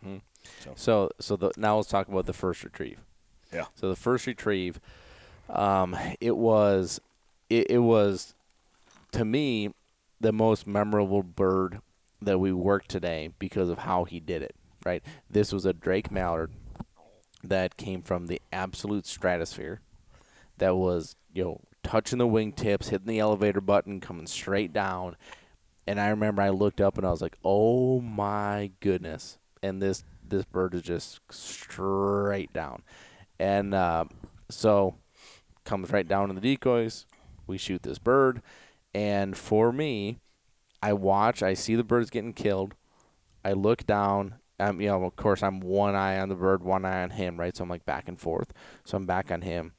So now let's talk about the first retrieve.
Yeah.
So the first retrieve, it was to me the most memorable bird that we worked today because of how he did it. Right. This was a Drake mallard that came from the absolute stratosphere. That was touching the wingtips, hitting the elevator button, coming straight down. And I remember I looked up and I was like, "Oh my goodness!" And this bird is just straight down, and so comes right down to the decoys. We shoot this bird, and for me, I see the birds getting killed. I look down. Of course, I'm one eye on the bird, one eye on him, right? So I'm like back and forth. So I'm back on him,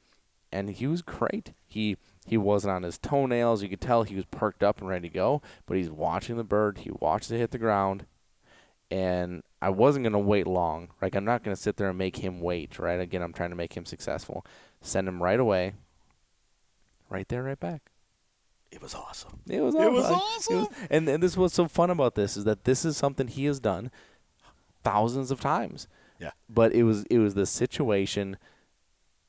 and he was great. He wasn't on his toenails. You could tell he was perked up and ready to go, but he's watching the bird. He watched it hit the ground, and I wasn't going to wait long. Like, I'm not going to sit there and make him wait, right? Again, I'm trying to make him successful. Send him right away, right there, right back.
It was awesome.
It was awesome. And this is what's so fun about this is that this is something he has done thousands of times.
Yeah.
But it was the situation.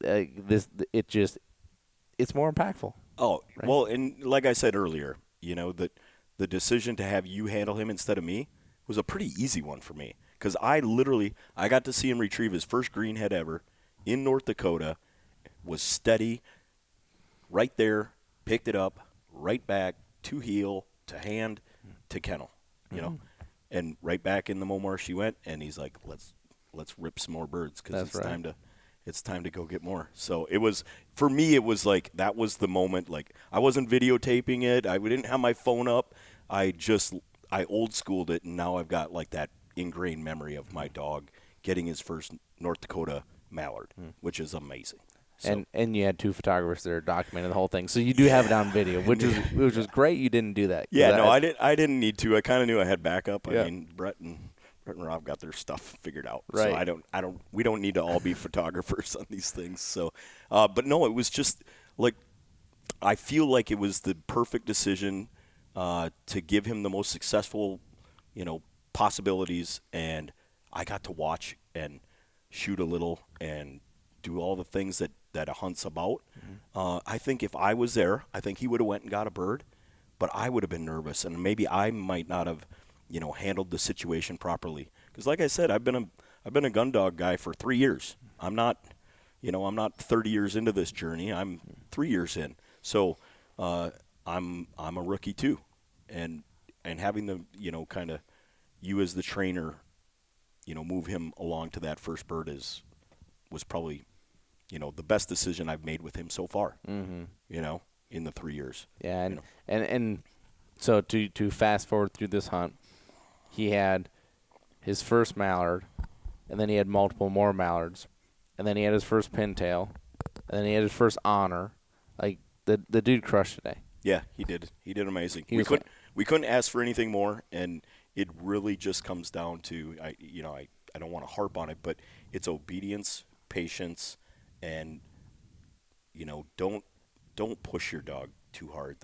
It's more impactful.
Oh,
right?
Well, and like I said earlier, that the decision to have you handle him instead of me was a pretty easy one for me because I got to see him retrieve his first greenhead ever in North Dakota, was steady, right there, picked it up, right back to heel, to hand, to kennel, and right back in the Momar she went, and he's like, let's rip some more birds because it's time to go get more. So it was, for me, it was like, that was the moment. Like, I wasn't videotaping it. I didn't have my phone up. I old schooled it, and now I've got like that ingrained memory of my dog getting his first North Dakota mallard, which is amazing. So.
And you had two photographers there documenting the whole thing, so you do have it on video, which was great. You didn't do that.
Yeah, no, I didn't need to. I kind of knew I had backup.
Yeah.
I mean, Brett and Rob got their stuff figured out.
Right.
So we don't need to all be photographers on these things. So, but no, it was just like, I feel like it was the perfect decision to give him the most successful, possibilities. And I got to watch and shoot a little and do all the things that a hunt's about. I think if I was there, I think he would have went and got a bird, but I would have been nervous, and maybe I might not have handled the situation properly. Because like I said, I've been a gun dog guy for 3 years. I'm not 30 years into this journey. I'm 3 years in. So I'm a rookie too, and having the kind of you as the trainer, move him along to that first bird was probably the best decision I've made with him so far. In the 3 years.
Yeah, and so to fast forward through this hunt, he had his first mallard, and then he had multiple more mallards, and then he had his first pintail, and then he had his first honor. Like the dude crushed today.
Yeah, he did. He did amazing. We couldn't ask for anything more, and it really just comes down to I don't want to harp on it, but it's obedience, patience, and don't push your dog too hard.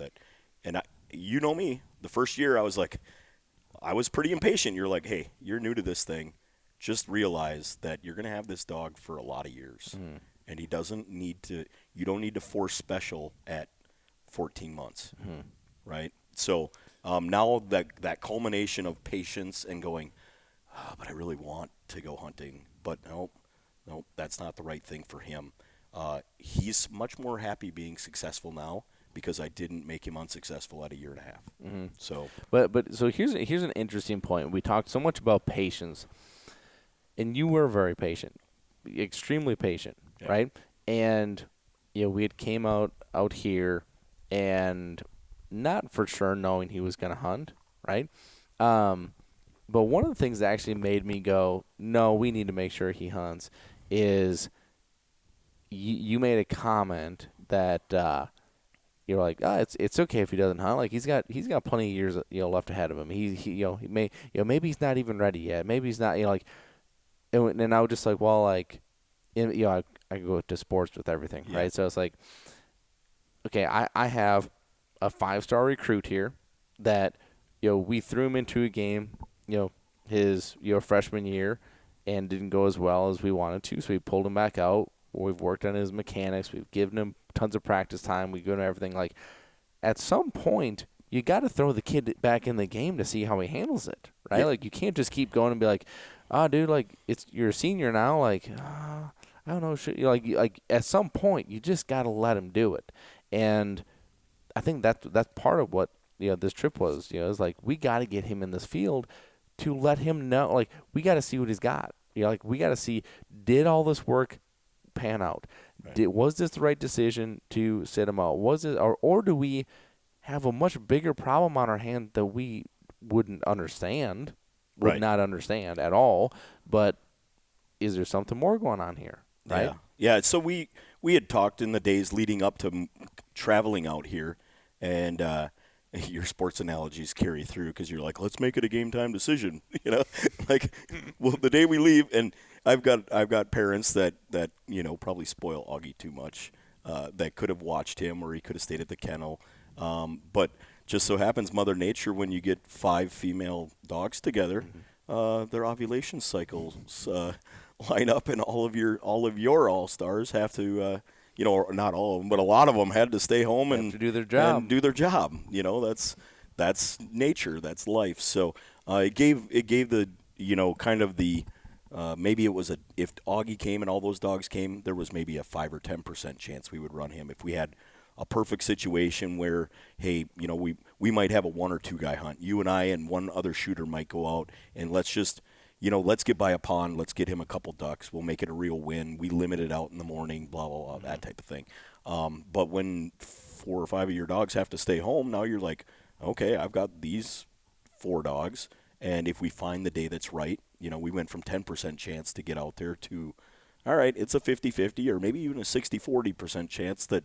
You know me, the first year I was pretty impatient. You're like, hey, you're new to this thing. Just realize that you're going to have this dog for a lot of years. And you don't need to force special at 14 months, right? So now that culmination of patience and going, but I really want to go hunting, but nope, that's not the right thing for him. He's much more happy being successful now because I didn't make him unsuccessful at a year and a half. So,
so here's an interesting point. We talked so much about patience, and you were very patient, extremely patient, right? And we had came out here, and not for sure knowing he was going to hunt, right? But one of the things that actually made me go, no, we need to make sure he hunts, is you made a comment that you're like, it's okay if he doesn't hunt. Like he's got plenty of years left ahead of him. He may maybe he's not even ready yet. Maybe he's not like, and I was just like, well, like, I go to sports with everything, right? So it's like, okay, I have a 5-star recruit here that we threw him into a game his freshman year and didn't go as well as we wanted to, so we pulled him back out. We've worked on his mechanics. We've given him tons of practice time. We've given him everything. Like, at some point, you got to throw the kid back in the game to see how he handles it, right?
Yeah.
Like, you can't just keep going and be like, oh, dude, like, you're a senior now. Like, I don't know. Like at some point, you just got to let him do it. And I think that's part of what this trip was. It's like, we got to get him in this field to let him know. Like, we got to see what he's got. Like, we got to see, did all this work pan out? Right. Was this the right decision to sit him out? Was it, or do we have a much bigger problem on our hand that we would not understand at all? But is there something more going on here? Right?
Yeah. So we had talked in the days leading up to traveling out here, and your sports analogies carry through because you're like, let's make it a game time decision. Like, well, the day we leave, and I've got parents that probably spoil Auggie too much, that could have watched him or he could have stayed at the kennel, but just so happens Mother Nature, when you get 5 female dogs together, their ovulation cycles line up, and all of your all-stars have to or not all of them, but a lot of them had to stay home and
to do their job.
That's nature, that's life. So it gave the kind of the maybe it was if Auggie came and all those dogs came, there was maybe a 5 or 10% chance we would run him. If we had a perfect situation where, hey, we might have a 1 or 2 guy hunt. You and I and one other shooter might go out, and let's just let's get by a pond. Let's get him a couple ducks. We'll make it a real win. We limit it out in the morning, blah, blah, blah, that type of thing. But when 4 or 5 of your dogs have to stay home, now you're like, okay, I've got these 4 dogs, and if we find the day that's right, we went from 10% chance to get out there to, all right, it's a 50-50 or maybe even a 60-40% chance that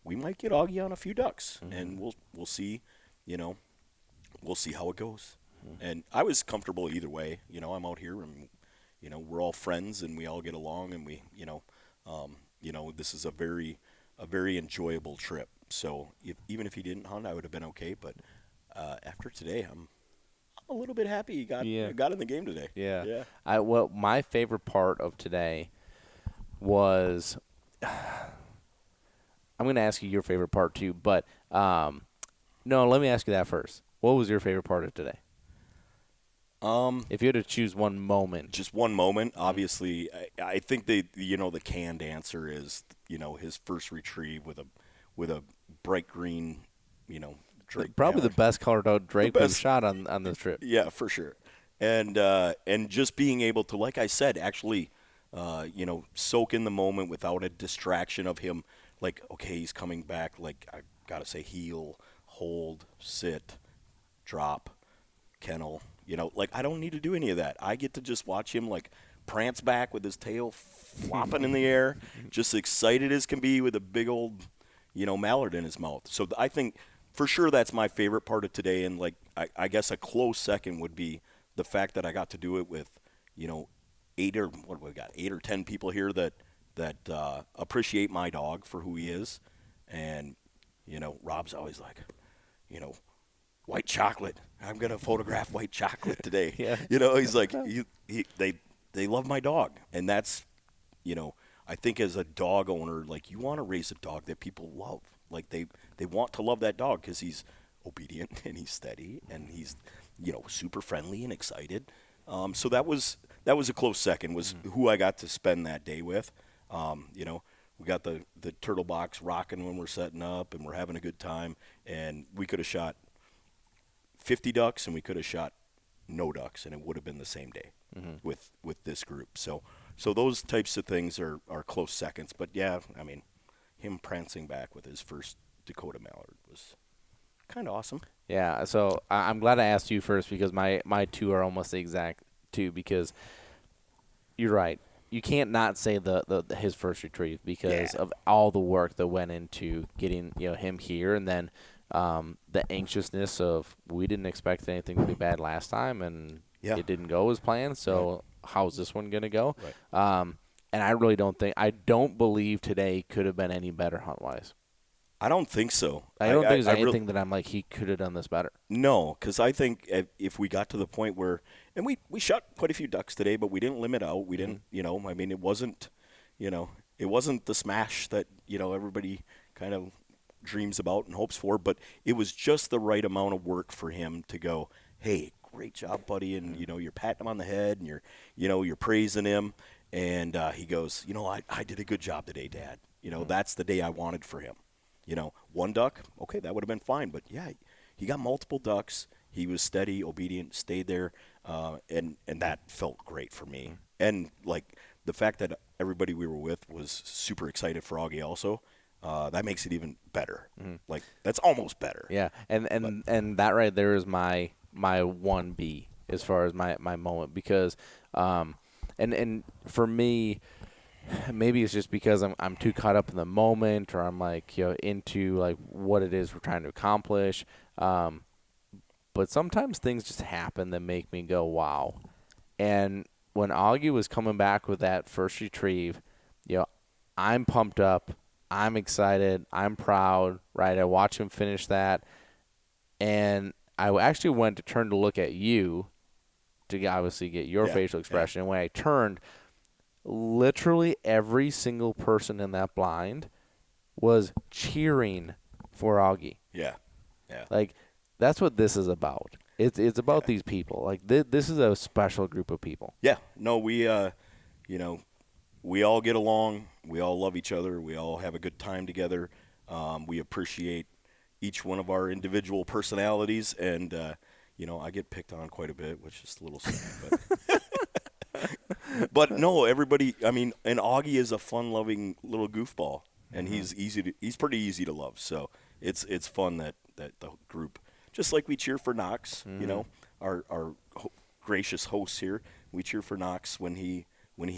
we might get Auggie on a few ducks, and we'll see, we'll see how it goes. And I was comfortable either way. I'm out here, and we're all friends, and we all get along, and we, this is a very enjoyable trip. So even if he didn't hunt, I would have been okay. But after today, I'm a little bit happy he got in the game today.
Yeah. Well, my favorite part of today was. I'm going to ask you your favorite part too, but no, let me ask you that first. What was your favorite part of today? If you had to choose one moment.
Just one moment, obviously, I think the canned answer is, his first retrieve with a bright green, Drake.
Probably the best colored out Drake we've shot on this trip.
Yeah, for sure. And just being able to, like I said, actually, soak in the moment without a distraction of him. Like, okay, he's coming back. Like, I got to say heel, hold, sit, drop, kennel. Like, I don't need to do any of that. I get to just watch him, like, prance back with his tail flopping in the air, just excited as can be with a big old, mallard in his mouth. So I think for sure that's my favorite part of today. And, like, I guess a close second would be the fact that I got to do it with, 8 or 10 people here that appreciate my dog for who he is. And, Rob's always like, white chocolate. I'm going to photograph white chocolate today.
Yeah.
He's like, they love my dog. And that's, I think as a dog owner, like, you want to raise a dog that people love. Like, they want to love that dog because he's obedient and he's steady and he's, super friendly and excited. So that was a close second, was who I got to spend that day with. We got the turtle box rocking when we're setting up and we're having a good time. And we could have shot 50 ducks and we could have shot no ducks, and it would have been the same day with this group. So those types of things are close seconds. But, yeah, I mean, him prancing back with his first Dakota mallard was kind of awesome.
Yeah, so I'm glad I asked you first because my two are almost the exact two because you're right. You can't not say the his first retrieve because
Yeah.
of all the work that went into getting him here, and then the anxiousness of we didn't expect anything to be bad last time, and
Yeah.
it didn't go as planned.
Right.
So how's this one gonna go?
Right.
And I don't believe today could have been any better hunt wise.
I don't think so.
I don't think there's
I really
anything that I'm like he could have done this better.
no, because I think if we got to the point where, and we shot quite a few ducks today, but we didn't limit out. We didn't, I mean, it wasn't, it wasn't the smash that everybody kind of dreams about and hopes for, but it was just the right amount of work for him to go, hey, great job, buddy, and you're patting him on the head and you're praising him, and he goes, I did a good job today, Dad. That's the day I wanted for him. One duck, okay, that would have been fine. But yeah, he got multiple ducks. He was steady, obedient, stayed there, and that felt great for me. And like the fact that everybody we were with was super excited for Auggie also, that makes it even better. Like that's almost better.
Yeah, and that right there is my 1B as far as my moment because, and for me. Maybe it's just because I'm too caught up in the moment, or I'm like into like what it is we're trying to accomplish. But sometimes things just happen that make me go wow. And when Augie was coming back with that first retrieve, I'm pumped up, I'm excited, I'm proud. Right, I watch him finish that, and I actually went to turn to look at you to obviously get your facial expression. And when I turned, literally every single person in that blind was cheering for Auggie.
Yeah. Yeah.
Like, that's what this is about. It's about these people. Like, this is a special group of people.
Yeah. No, we all get along. We all love each other. We all have a good time together. We appreciate each one of our individual personalities, and I get picked on quite a bit, which is a little sad, but. But no, everybody. I mean, and Auggie is a fun-loving little goofball, and he's pretty easy to love. So it's fun that the group, just like we cheer for Knox, our gracious hosts here, we cheer for Knox when he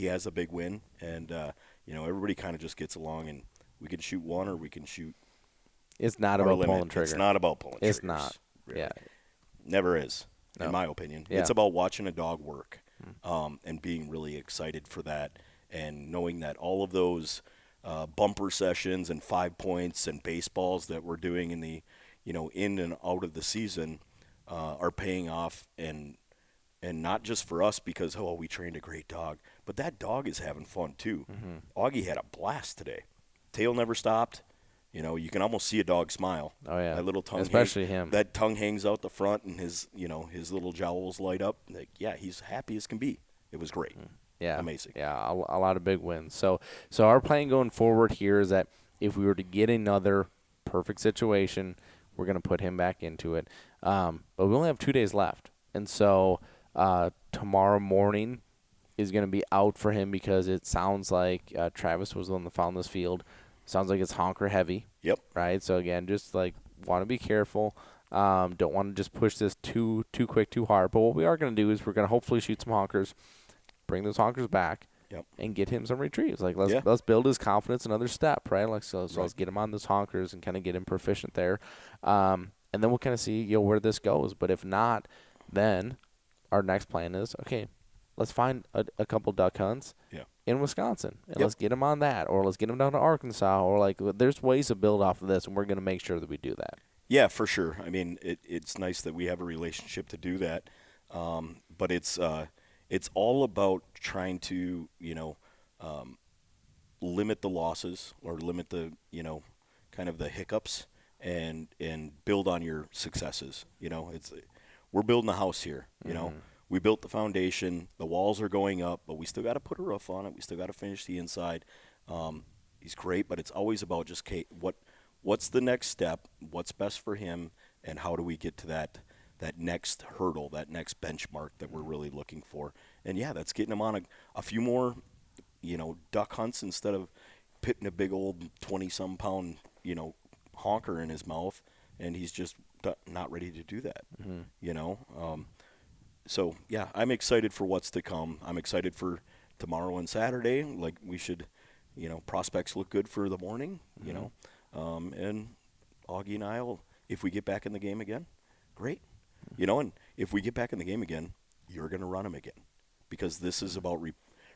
has a big win, and everybody kind of just gets along, and we can shoot one or we can shoot.
It's not about
limit.
pulling trigger.
It's not about pulling triggers.
It's not. Really. Yeah.
Never is,
no.
in my opinion.
Yeah.
It's about watching a dog work. And being really excited for that, and knowing that all of those bumper sessions and 5 points and baseballs that we're doing in the, in and out of the season, are paying off, and not just for us because we trained a great dog, but that dog is having fun too. Auggie had a blast today. Tail never stopped. You can almost see a dog smile.
Oh yeah,
that little tongue,
especially him.
That tongue hangs out the front, and his little jowls light up. Like, yeah, he's happy as can be. It was great.
Yeah,
amazing.
Yeah, a lot of big wins. So our plan going forward here is that if we were to get another perfect situation, we're going to put him back into it. But we only have 2 days left, and so tomorrow morning is going to be out for him because it sounds like Travis was the one that found this field. Sounds like it's honker heavy.
Yep.
Right. So again, just like want to be careful. Don't want to just push this too quick, too hard. But what we are going to do is we're going to hopefully shoot some honkers, bring those honkers back, and get him some retrieves. Like let's build his confidence another step, right? Like so let's get him on those honkers and kind of get him proficient there, and then we'll kind of see where this goes. But if not, then our next plan is okay. Let's find a couple duck hunts.
Yeah.
In Wisconsin, and let's get him on that, or let's get him down to Arkansas, or like there's ways to build off of this, and we're going to make sure that we do that.
Yeah, for sure. I mean, it's nice that we have a relationship to do that, but it's all about trying to limit the losses or limit the kind of the hiccups and build on your successes. We're building a house here. We built the foundation. The walls are going up, but we still got to put a roof on it. We still got to finish the inside. He's great, but it's always about just what's the next step, what's best for him, and how do we get to that next hurdle, that next benchmark that we're really looking for. And yeah, that's getting him on a few more, duck hunts instead of putting a big old 20-some pound, honker in his mouth, and he's just not ready to do that. You know, so yeah, I'm excited for what's to come. I'm excited for tomorrow and Saturday. Like we should, you know, prospects look good for the morning. You know, and Auggie and I'll, if we get back in the game again, great. You know, and if we get back in the game again, you're going to run them again, because this is about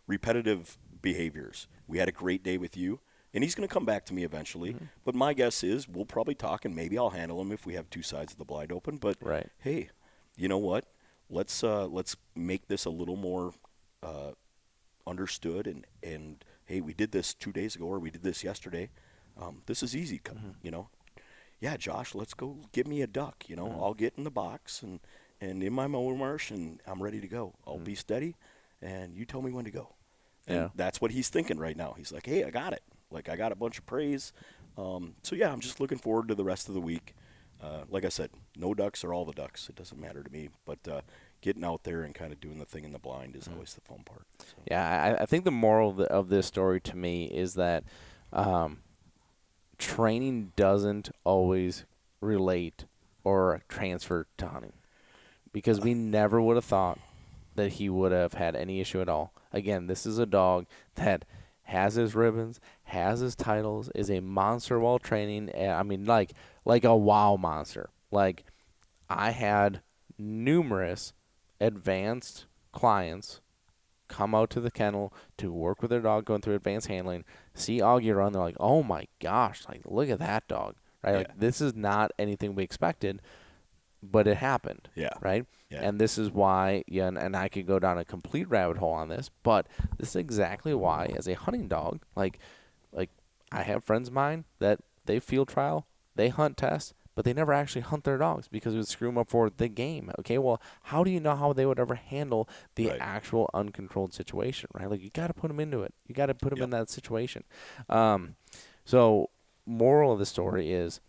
repetitive behaviors. We had a great day with you, and he's going to come back to me eventually. But my guess is we'll probably talk, and maybe I'll handle him if we have two sides of the blind open. But hey, you know what? Let's make this a little more understood. And hey, we did this 2 days ago, or we did this yesterday. This is easy, you know. Yeah, Josh, let's go get me a duck. You know, I'll get in the box and in my mower marsh, and I'm ready to go. I'll be steady, and you tell me when to go. And that's what he's thinking right now. He's like, hey, I got it. Like, I got a bunch of praise. So, yeah, I'm just looking forward to the rest of the week. Like I said, no ducks or all the ducks. It doesn't matter to me. But getting out there and kind of doing the thing in the blind is always the fun part. So.
Yeah, I think the moral of this story to me is that training doesn't always relate or transfer to hunting, because we never would have thought that he would have had any issue at all. Again, this is a dog that has his ribbons, has his titles, is a monster while training. I mean, like a wow monster. Like, I had numerous advanced clients come out to the kennel to work with their dog going through advanced handling, see Auggie run, they're like, oh my gosh, like, look at that dog, right?
Yeah.
Like, this is not anything we expected, but it happened, right?
Yeah.
And this is why, and I could go down a complete rabbit hole on this, but this is exactly why, as a hunting dog, like I have friends of mine that they field trial, they hunt test, but they never actually hunt their dogs because it would screw them up for the game. Okay, well, how do you know how they would ever handle the actual uncontrolled situation, right? Like, you got to put them into it. You got to put them in that situation. So, moral of the story is,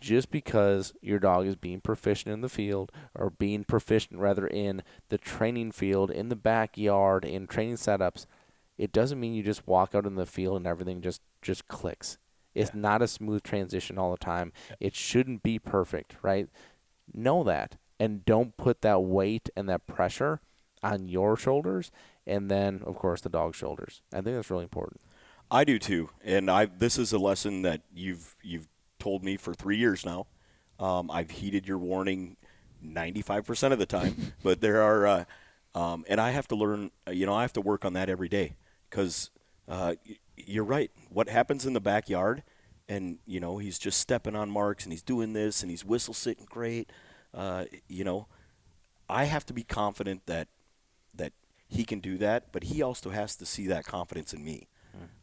just because your dog is being proficient in the field, or being proficient rather in the training field, in the backyard, in training setups, it doesn't mean you just walk out in the field and everything just clicks. It's not a smooth transition all the time. It shouldn't be perfect, right? Know that, and don't put that weight and that pressure on your shoulders, and then, of course, the dog's shoulders. I think that's really important.
I do too, and this is a lesson that you've told me for 3 years now. I've heeded your warning 95% of the time, but there are, and I have to learn. You know, I have to work on that every day, because you're right. What happens in the backyard, and you know, he's just stepping on marks, and he's doing this, and he's whistle sitting great. You know, I have to be confident that he can do that, but he also has to see that confidence in me.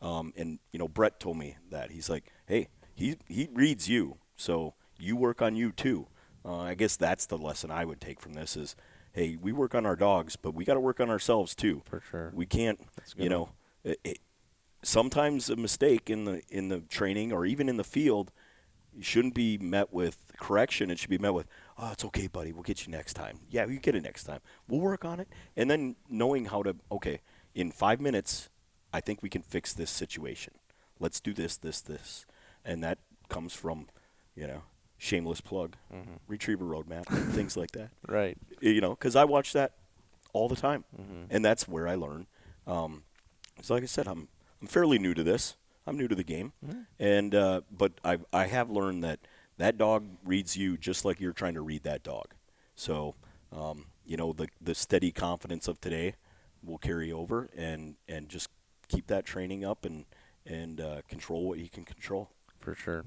And you know, Brett told me that. He's like, hey, he reads you, so you work on you too. I guess that's the lesson I would take from this is, hey, we work on our dogs, but we got to work on ourselves too.
For sure.
We can't, you know, sometimes a mistake in the training or even in the field shouldn't be met with correction. It should be met with, oh, it's okay, buddy. We'll get you next time. Yeah, you get it next time. We'll work on it. And then knowing how to, okay, in 5 minutes, I think we can fix this situation. Let's do this. And that comes from, you know, shameless plug, retriever roadmap, things like that.
Right.
You know, because I watch that all the time, and that's where I learn. So like I said, I'm fairly new to this. I'm new to the game, and but I have learned that dog reads you just like you're trying to read that dog. So you know, the steady confidence of today will carry over, and just keep that training up and control what you can control.
For sure.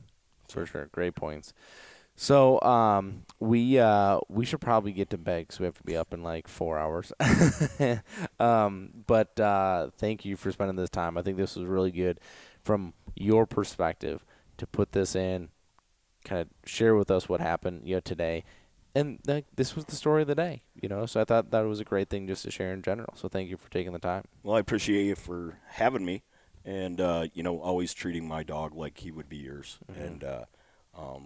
For sure. Great points. So we should probably get to bed because we have to be up in like 4 hours. But thank you for spending this time. I think this was really good from your perspective to put this in, kind of share with us what happened, you know, today. And this was the story of the day, you know, so I thought that was a great thing just to share in general. So thank you for taking the time.
Well, I appreciate you for having me, and, you know, always treating my dog like he would be yours, and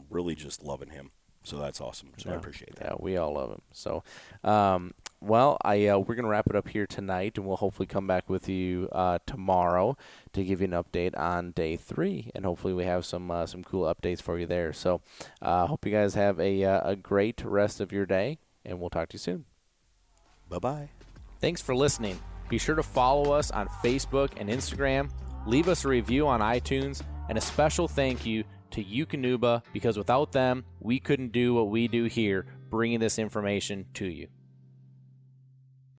really just loving him. So that's awesome. So I appreciate that.
Yeah, we all love him. So, we're gonna wrap it up here tonight, and we'll hopefully come back with you tomorrow to give you an update on day 3, and hopefully we have some cool updates for you there. So, hope you guys have a great rest of your day, and we'll talk to you soon.
Bye-bye.
Thanks for listening. Be sure to follow us on Facebook and Instagram. Leave us a review on iTunes, and a special thank you to Eukanuba, because without them, we couldn't do what we do here, bringing this information to you.